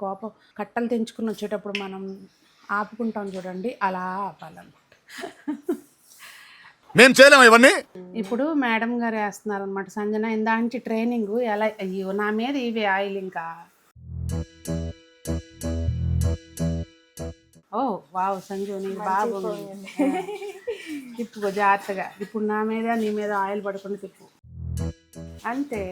కోపం కట్టలు తెంచుకుని వచ్చేటప్పుడు మనం ఆపుకుంటాం చూడండి, అలా ఆపాలన్నమాట. మేము చేయలేము ఇవన్నీ. ఇప్పుడు మేడం గారు వేస్తున్నారు అనమాట సంజన, ఇందాంచి ట్రైనింగ్ ఎలా. అయ్యో నా మీద ఇవి ఆయిల్ ఇంకా. ఓ వావ్ సంజు నీ బాగుంది. తిప్పుకో జాగ్రత్తగా. ఇప్పుడు నా మీద నీ మీద ఆయిల్ పడకుండా తిప్పు అంతే.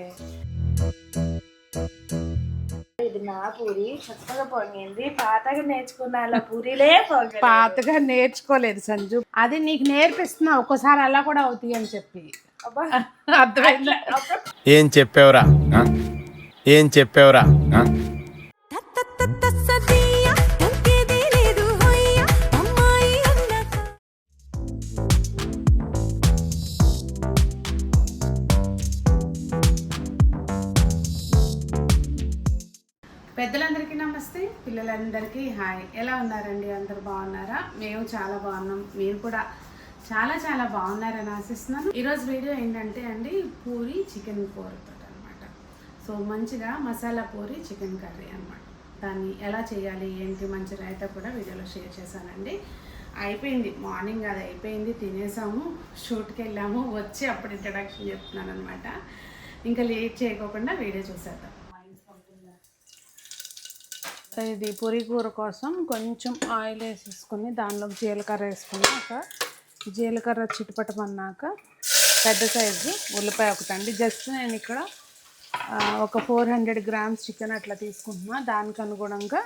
ఇది నా పూరి చక్కగా పొంగింది. పాతగా నేర్చుకున్న అలా పూరీలే పొంగలేదు. పాతగా నేర్చుకోలేదు సంజు, అది నీకు నేర్పిస్తున్నా ఒక్కోసారి అలా కూడా అవుతాయి అని చెప్పి. అర్థమైందా? ఏం చెప్పావురా, ఏం చెప్పావురా. పెద్దలందరికీ నమస్తే, పిల్లలందరికీ హాయ్. ఎలా ఉన్నారండి? అందరు బాగున్నారా? మేము చాలా బాగున్నాం, మీరు కూడా చాలా చాలా బాగున్నారని ఆశిస్తున్నాను. ఈరోజు వీడియో ఏంటంటే అండి, పూరి చికెన్ కూరతో అనమాట. సో మంచిగా మసాలా పూరి చికెన్ కర్రీ అనమాట. దాన్ని ఎలా చేయాలి ఏంటి మంచి రైతా కూడా వీడియోలో షేర్ చేశానండి. అయిపోయింది మార్నింగ్, అది అయిపోయింది, తినేసాము, షూట్కి వెళ్ళాము, వచ్చి అప్పుడు ఇంట్రడక్షన్ చెప్తున్నాను అనమాట. ఇంకా లేట్ చేయకోకుండా వీడియో చూసేద్దాం. ఇది పూరి కూర కోసం కొంచెం ఆయిల్ వేసేసుకొని దానిలోకి జీలకర్ర వేసుకున్నాక, జీలకర్ర చిటపటమన్నాక పెద్ద సైజు ఉల్లిపాయ ఒకటండి. జస్ట్ నేను ఇక్కడ ఒక 400 గ్రామ్స్ చికెన్ అట్లా తీసుకుంటున్నా, దానికి అనుగుణంగా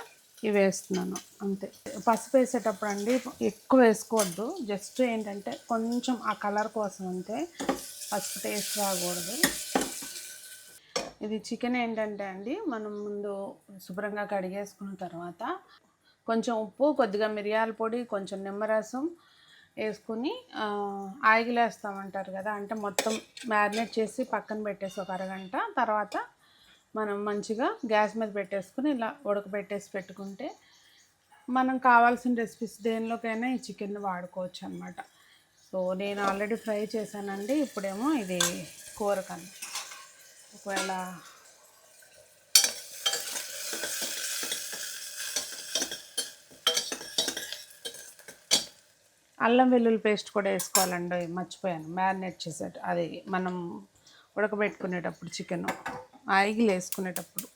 ఇవి వేస్తున్నాను అంతే. పసుపు వేసేటప్పుడు అండి ఎక్కువ వేసుకోవద్దు, జస్ట్ ఏంటంటే కొంచెం ఆ కలర్ కోసం అంతే, పసుపు టేస్ట్ రాకూడదు. ఇది చికెన్ ఏంటంటే అండి, మనం ముందు శుభ్రంగా కడిగేసుకున్న తర్వాత కొంచెం ఉప్పు, కొద్దిగా మిరియాల పొడి, కొంచెం నిమ్మరసం వేసుకుని ఆయిలేస్తామంటారు కదా, అంటే మొత్తం మ్యారినేట్ చేసి పక్కన పెట్టేసి ఒక అరగంట తర్వాత మనం మంచిగా గ్యాస్ మీద పెట్టేసుకుని ఇలా ఉడకబెట్టేసి పెట్టుకుంటే మనం కావాల్సిన రెసిపీస్ దేనిలోకైనా ఈ చికెన్ వాడుకోవచ్చు అనమాట. సో నేను ఆల్రెడీ ఫ్రై చేశానండి, ఇప్పుడేమో ఇది కూరకన్నా. ఒకవేళ అల్లం వెల్లుల్లి పేస్ట్ కూడా వేసుకోవాలండి, మర్చిపోయాను మ్యారినేట్ చేసేట, అది మనం ఉడకబెట్టుకునేటప్పుడు చికెన్ ఆయిల్ వేసుకునేటప్పుడు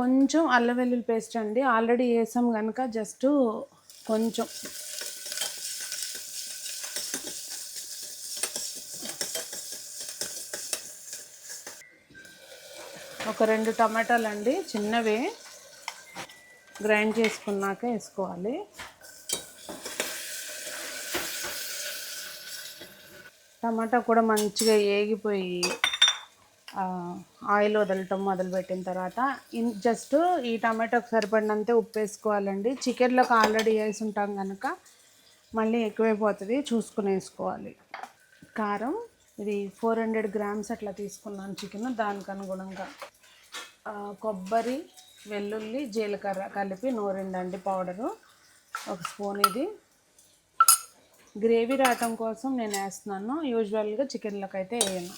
కొంచెం అల్లం వెల్లుల్లి పేస్ట్ అండి ఆల్రెడీ వేసాం కనుక జస్ట్ కొంచెం. ఒక 2 టమాటాలు అండి చిన్నవి గ్రైండ్ చేసుకున్నాక వేసుకోవాలి. టమాటా కూడా మంచిగా ఏగిపోయి ఆయిల్ వదలటం మొదలుపెట్టిన తర్వాత జస్ట్ ఈ టమాటాకు సరిపడినంతే ఉప్పు వేసుకోవాలండి. చికెన్లోకి ఆల్రెడీ వేసి ఉంటాం కనుక మళ్ళీ ఎక్కువైపోతుంది, చూసుకుని వేసుకోవాలి. కారం ఇది 400 గ్రామ్స్ అట్లా తీసుకున్నాను చికెన్, దానికి అనుగుణంగా. కొబ్బరి, వెల్లుల్లి, జీలకర్ర కలిపి నూరిందండి పౌడరు, 1 స్పూన్. ఇది గ్రేవీ రావటం కోసం నేను వేస్తున్నాను, యూజువల్గా చికెన్లోకి అయితే వేయను.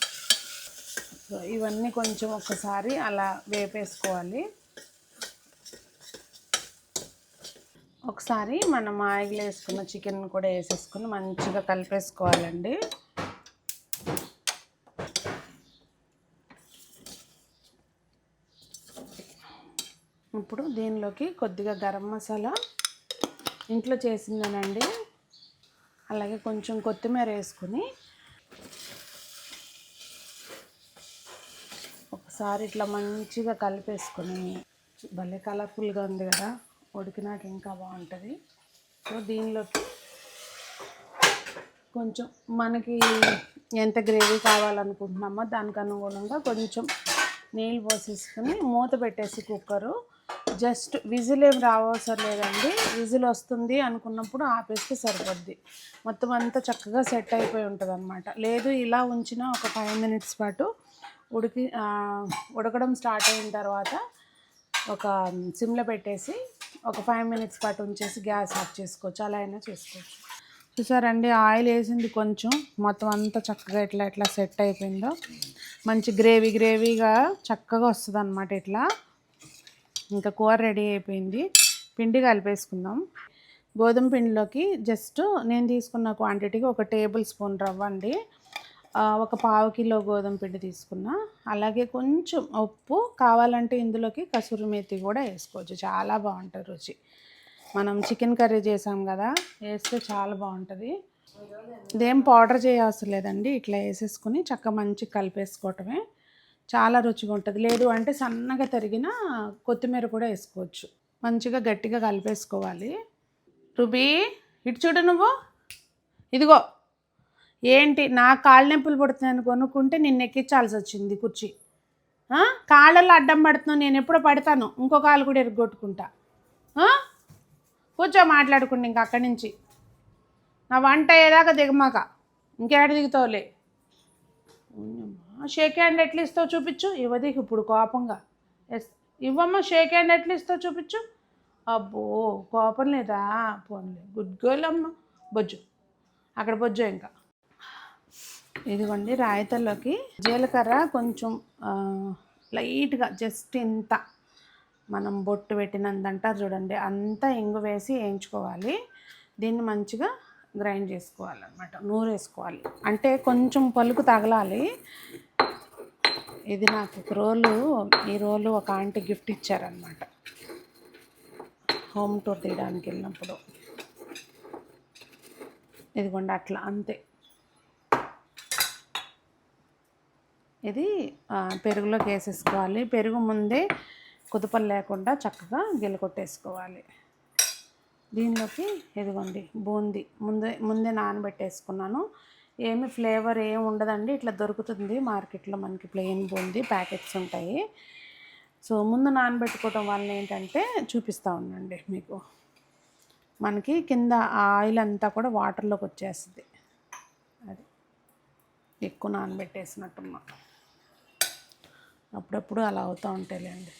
సో ఇవన్నీ కొంచెం ఒక్కసారి అలా వేపేసుకోవాలి. ఒకసారి మనం ఆయిల్ వేసుకున్న చికెన్ కూడా వేసేసుకుని మంచిగా కలిపేసుకోవాలండి. ఇప్పుడు దీనిలోకి కొద్దిగా గరం మసాలా ఇంట్లో చేసిందేనండి, అలాగే కొంచెం కొత్తిమీర వేసుకుని ఒకసారి ఇట్లా మంచిగా కలిపేసుకొని, భలే కలర్ఫుల్గా ఉంది కదా, ఉడికినాక ఇంకా బాగుంటుంది. సో దీనిలోకి కొంచెం మనకి ఎంత గ్రేవీ కావాలనుకుంటున్నామో దానికి అనుగుణంగా కొంచెం నీళ్ళు పోసేసుకుని మూత పెట్టేసి కుక్కరు జస్ట్ విజిల్ ఏం రావసరం లేదండి. విజిల్ వస్తుంది అనుకున్నప్పుడు ఆపేస్తే సరిపోద్ది, మొత్తం అంతా చక్కగా సెట్ అయిపోయి ఉంటుంది అనమాట. లేదు ఇలా ఉంచిన ఒక 5 మినిట్స్ పాటు ఉడకడం స్టార్ట్ అయిన తర్వాత ఒక సిమ్లో పెట్టేసి ఒక 5 మినిట్స్ పాటు ఉంచేసి గ్యాస్ ఆఫ్ చేసుకోవచ్చు, అలా అయినా చేసుకోవచ్చు. చూసారండి ఆయిల్ వేసింది కొంచెం, మొత్తం అంతా చక్కగా ఎట్లా సెట్ అయిపోయిందో, మంచి గ్రేవీగా చక్కగా వస్తుంది అనమాట. ఇట్లా ఇంకా కూర రెడీ అయిపోయింది. పిండి కలిపేసుకుందాం. గోధుమ పిండిలోకి జస్ట్ నేను తీసుకున్న క్వాంటిటీకి 1 టేబుల్ స్పూన్ రవ్వ అండి, 1 పావు కిలో గోధుమ పిండి తీసుకున్నా. అలాగే కొంచెం ఉప్పు, కావాలంటే ఇందులోకి కసూరి మేతి కూడా వేసుకోవచ్చు, చాలా బాగుంటుంది రుచి. మనం చికెన్ కర్రీ చేసాం కదా, వేస్తే చాలా బాగుంటుంది. ఇదేం పౌడర్ చేయవసరం లేదండి, ఇట్లా వేసేసుకుని మంచిగా కలిపేసుకోవటమే, చాలా రుచిగా ఉంటుంది. లేదు అంటే సన్నగా తరిగిన కొత్తిమీర కూడా వేసుకోవచ్చు. మంచిగా గట్టిగా కలిపేసుకోవాలి. రుబీ ఇటు చూడు, నువ్వు ఇదిగో ఏంటి నా కాళ్ళ నొప్పులు పడుతున్నాను కొనుక్కుంటే నిన్ను ఎక్కించాల్సి వచ్చింది కుర్చీ. కాళ్ళల్లో అడ్డం పడుతున్నావు, నేను ఎప్పుడో పడతాను, ఇంకో కాళ్ళు కూడా ఎరగొట్టుకుంటా. కూర్చో మాట్లాడుకుంటే ఇంక అక్కడి నుంచి నా వంట అయ్యేదాకా దిగమాక, ఇంకేడ దిగుతావులే. షేక్ హ్యాండ్ ఎట్లా ఇస్తావు చూపించు. ఇవ్వదీకు ఇప్పుడు కోపంగా. ఇవ్వమ్మా, షేక్ హ్యాండ్ ఎట్లా ఇస్తావు చూపించు. అబ్బో కోపం లేదా, పోన్లే, గుడ్ గర్ల్ అమ్మ. బొజ్జు అక్కడ బొజ్జు. ఇంకా ఇదిగోండి, రాయితల్లోకి జీలకర్ర కొంచెం లైట్గా జస్ట్ ఇంత, మనం బొట్టు పెట్టినందంటారు చూడండి, అంతా ఇంగు వేసి వేయించుకోవాలి. దీన్ని మంచిగా గ్రైండ్ చేసుకోవాలన్నమాట, నూరేసుకోవాలి. అంటే కొంచెం పలుకు తగలాలి. ఇది నాకు ఈ రోలు ఒక ఆంటీ గిఫ్ట్ ఇచ్చారనమాట హోమ్ టూర్ తీయడానికి వెళ్ళినప్పుడు. ఇదిగోండి అట్లా, అంతే. ఇది పెరుగులోకి వేసేసుకోవాలి. పెరుగు ముందే కుదుపలు లేకుండా చక్కగా గిలకొట్టేసుకోవాలి. దీనిలోకి ఇదిగోండి బూందీ ముందే నానబెట్టేసుకున్నాను. ఏమి ఫ్లేవర్ ఏమి ఉండదండి, ఇట్లా దొరుకుతుంది మార్కెట్లో మనకి ప్లెయిన్ బూందీ ప్యాకెట్స్ ఉంటాయి. సో ముందు నానబెట్టుకోవటం వల్ల ఏంటంటే, చూపిస్తూ ఉండండి మీకు, మనకి కింద ఆయిల్ అంతా కూడా వాటర్లోకి వచ్చేస్తుంది. అది ఎక్కువ నానబెట్టేసినట్టున్నా, అప్పుడప్పుడు అలా అవుతూ ఉంటాయిలేండి.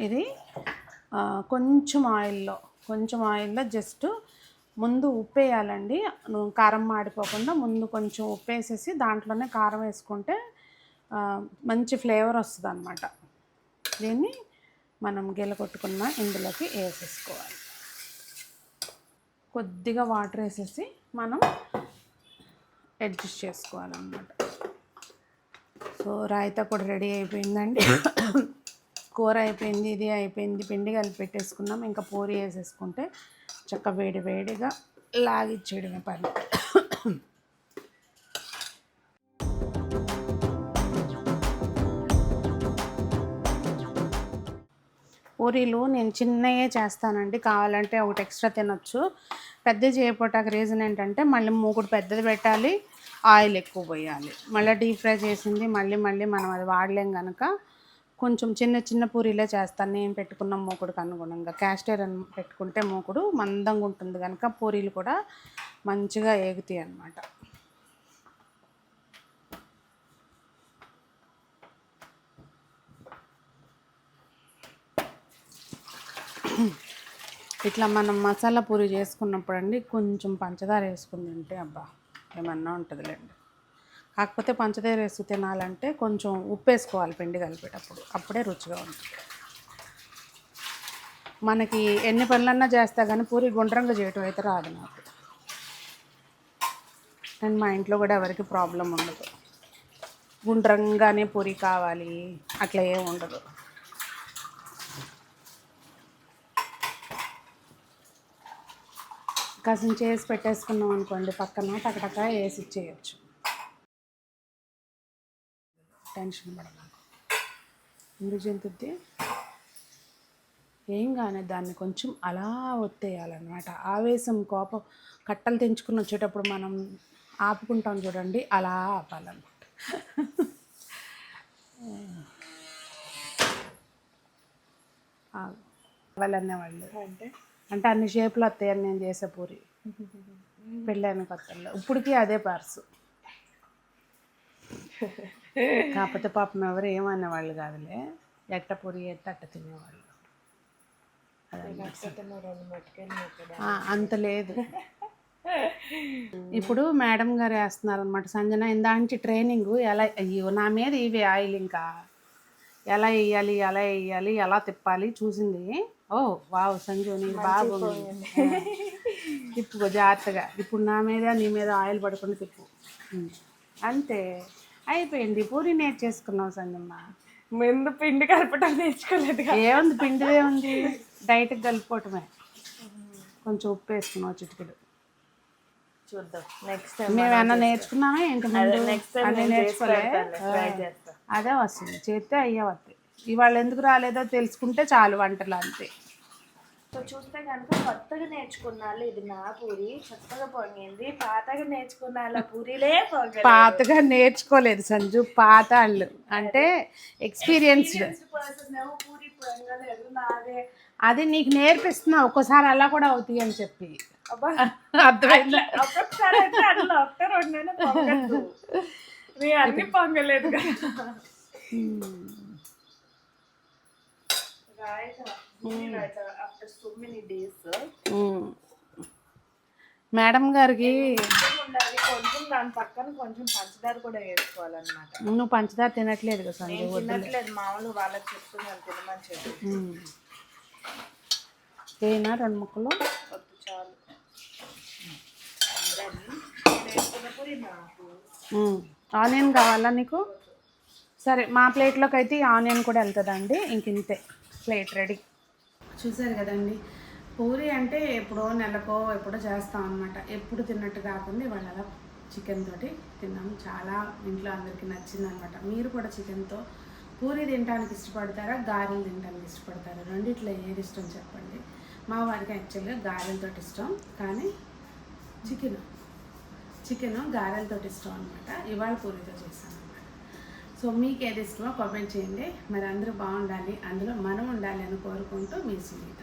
ఇది కొంచెం ఆయిల్లో జస్ట్ ముందు ఉప్పు వేయాలండి, కారం మాడిపోకుండా. ముందు కొంచెం ఉప్పు వేసేసి దాంట్లోనే కారం వేసుకుంటే మంచి ఫ్లేవర్ వస్తుంది అన్నమాట. దీన్ని మనం గిలకొట్టుకున్న ఇందులోకి వేసేసుకోవాలి. కొద్దిగా వాటర్ వేసేసి మనం అడ్జస్ట్ చేసుకోవాలన్నమాట. సో రాయితా కూడా రెడీ అయిపోయిందండి. కూర అయిపోయింది, ఇది అయిపోయింది, పిండి కలిపి పెట్టేసుకున్నాం. ఇంకా పూరి వేసేసుకుంటే వేడిగా లాగిచ్చేయడమే పని. పూరీలు నేను చిన్నయే చేస్తానండి, కావాలంటే ఒకటి ఎక్స్ట్రా తినొచ్చు. పెద్ద చేయకపోవటానికి రీజన్ ఏంటంటే, మళ్ళీ మూకుడు పెద్దది పెట్టాలి, ఆయిల్ ఎక్కువ పోయాలి, మళ్ళీ డీప్ ఫ్రై చేసింది మళ్ళీ మనం అది వాడలేం కనుక కొంచెం చిన్న పూరీలే చేస్తాను నేను పెట్టుకున్న మూకుడుకు అనుగుణంగా. క్యాస్ట్ ఐరన్ పెట్టుకుంటే మూకుడు మందంగా ఉంటుంది కనుక పూరీలు కూడా మంచిగా ఏగుతాయి అన్నమాట. ఇట్లా మనం మసాలా పూరి చేసుకున్నప్పుడు అండి కొంచెం పంచదార వేసుకుని తింటే అబ్బా ఏమన్నా ఉంటుందిలేండి. కాకపోతే పంచదార వేసి తినాలంటే కొంచెం ఉప్పు వేసుకోవాలి పిండి కలిపేటప్పుడు, అప్పుడే రుచిగా ఉంటుంది. మనకి ఎన్ని పనులన్నా చేస్తా కానీ పూరి గుండ్రంగా చేయటం అయితే రాదు నాకు. అండ్ మా ఇంట్లో కూడా ఎవరికి ప్రాబ్లం ఉండదు, గుండ్రంగానే పూరి కావాలి అట్లా ఏం ఉండదు. కాసం చేసి పెట్టేసుకున్నాం అనుకోండి, పక్కన టకటక వేసి ఇచ్చేయచ్చు, టెన్షన్ పడమాకు. ఎందుకు చెందుద్ది ఏం కానీ దాన్ని కొంచెం అలా ఒత్తేయాలన్నమాట. ఆవేశం కోపం కట్టలు తెంచుకుని వచ్చేటప్పుడు మనం ఆపుకుంటాం చూడండి, అలా ఆపాలన్నమాట. వాళ్ళనే వాళ్ళు అంటే అన్ని షేపులు వస్తాయని నేను చేసే పూరి పెళ్ళైన కొత్తల్లో. ఇప్పటికీ అదే పర్సు. కాకపోతే పాపం ఎవరు ఏమనేవాళ్ళు కాదులే, ఎట్ట పూరి ఎట్ట అట్ట తినేవాళ్ళు. అంత లేదు, ఇప్పుడు మేడం గారు వేస్తున్నారు అనమాట సంజన ఇందాంటి ట్రైనింగ్ ఎలా అయ్యో నా మీద ఇవి ఆయిల్ ఇంకా ఎలా వేయాలి ఎలా తిప్పాలి చూసింది. ఓ వావ్ సంజు నీకు బాగుంది. తిప్పుకో జాగ్రత్తగా. ఇప్పుడు నా మీద నీ మీద ఆయిల్ పడకుండా తిప్పు. అంతే అయిపోయింది. పూరి నేర్చేసుకున్నావు సంజమ్మ. ముందు పిండి కలపటం నేర్చుకోలేదు. ఏముంది పిండిదే ఉంది, డైట్కి కలుపుకోవటమే. కొంచెం ఉప్పు వేసుకున్నావు చిటికెడు. చూద్దాం నెక్స్ట్ టైం. మేమేమన్నా నేర్చుకున్నామే ఇంటి ముందు? నెక్స్ట్ టైం అన్నీ నేర్చుకోలే. అదే వస్తుంది, చేస్తే అయ్యే వస్తాయి. ఇవాళ ఎందుకు రాలేదో తెలుసుకుంటే చాలు వంటలు అంతే. సో చూస్తే కనుక కొత్తగా నేర్చుకున్నాళ్ళు. ఇది నా పూరి చక్కగా పొంగింది. పాతగా నేర్చుకున్నాళ్ళ పూరీలే పొంగలేదు. పాతగా నేర్చుకోలేదు సంజు, పాత వాళ్ళు అంటే ఎక్స్పీరియన్స్డ్. పూరి పొంగలేదు నాదే. అది నీకు నేర్పిస్తున్నా, ఒక్కోసారి అలా కూడా అవుతాయి అని చెప్పి. అర్థమైందా? ఒక్కొక్కసారి అయితే అట్లా ఒకటే రెండైనా పొంగదు. నేను అన్ని పొంగలేదు కదా. మేడం గారికి ఉండాలి కొంచెం, దాని పక్కన కొంచెం పంచదార కూడా వేసుకోవాలన్నమాట. నువ్వు పంచదార తినట్లేదు కదా సంజు? తినట్లేదు, మామూలు వాళ్ళకి చెప్తున్నాను తినమని చెప్పి. ఏనా 2 ముక్కలు వద్దు చాలు. ఆనియన్ కావాలా నీకు? సరే మా ప్లేట్లోకి అయితే ఈ ఆనియన్ కూడా వెళ్తుందండి. ఇంతే ప్లేట్ రెడీ. చూసారు కదండి, పూరి అంటే ఎప్పుడో నెలకో ఎప్పుడో చేస్తాం అనమాట. ఎప్పుడు తిన్నట్టు కాకుండా ఇవాళ అలా చికెన్ తోటి తిన్నాము. చాలా ఇంట్లో అందరికీ నచ్చింది అనమాట. మీరు కూడా చికెన్తో పూరి తినడానికి ఇష్టపడతారా, గారెలు తినడానికి ఇష్టపడతారా? రెండిట్లో ఏది ఇష్టం చెప్పండి. మా వారికి యాక్చువల్గా గారెలతో ఇష్టం, కానీ చికెన్ గారెలతో ఇష్టం అనమాట. ఇవాళ పూరితో చేస్తాను అనమాట. సో మీకు ఏది ఇష్టమో కామెంట్ చేయండి. మరి అందరూ బాగుండాలి, అందులో మనం ఉండాలి అని కోరుకుంటూ మీ సునీత.